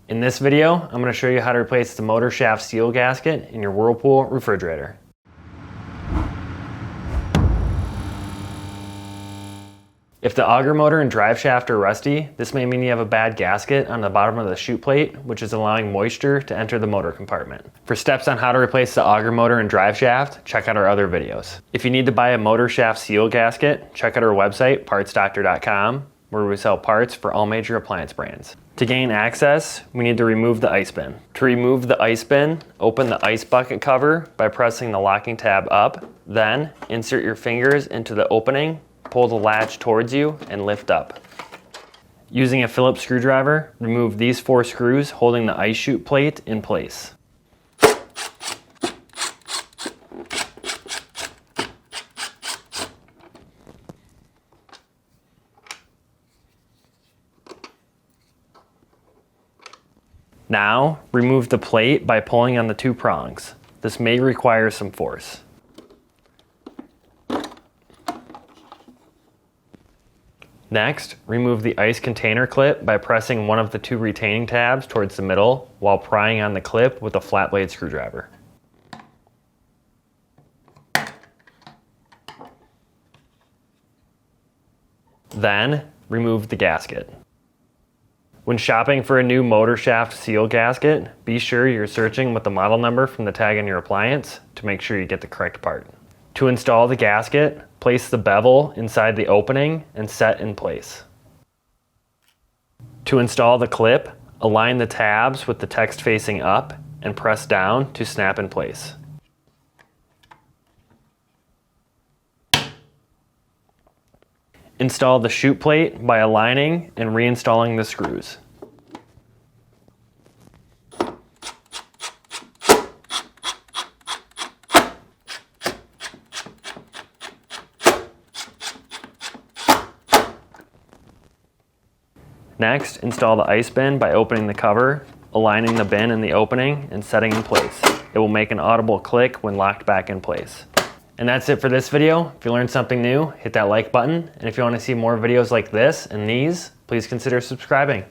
In this video, I'm going to show you how to replace the motor shaft seal gasket in your Whirlpool refrigerator. If the auger motor and drive shaft are rusty, this may mean you have a bad gasket on the bottom of the chute plate, which is allowing moisture to enter the motor compartment. For steps on how to replace the auger motor and drive shaft, check out our other videos. If you need to buy a motor shaft seal gasket, check out our website, partsdoctor.com, where we sell parts for all major appliance brands. To gain access, we need to remove the ice bin. To remove the ice bin, open the ice bucket cover by pressing the locking tab up, then insert your fingers into the opening, pull the latch towards you, and lift up. Using a Phillips screwdriver, remove these 4 screws holding the ice chute plate in place. Now, remove the plate by pulling on the 2 prongs. This may require some force. Next, remove the ice container clip by pressing one of the 2 retaining tabs towards the middle while prying on the clip with a flat blade screwdriver. Then, remove the gasket. When shopping for a new motor shaft seal gasket, be sure you're searching with the model number from the tag on your appliance to make sure you get the correct part. To install the gasket, place the bevel inside the opening and set in place. To install the clip, align the tabs with the text facing up and press down to snap in place. Install the chute plate by aligning and reinstalling the screws. Next, install the ice bin by opening the cover, aligning the bin in the opening, and setting in place. It will make an audible click when locked back in place. And that's it for this video. If you learned something new, hit that like button. And if you want to see more videos like this and these, please consider subscribing.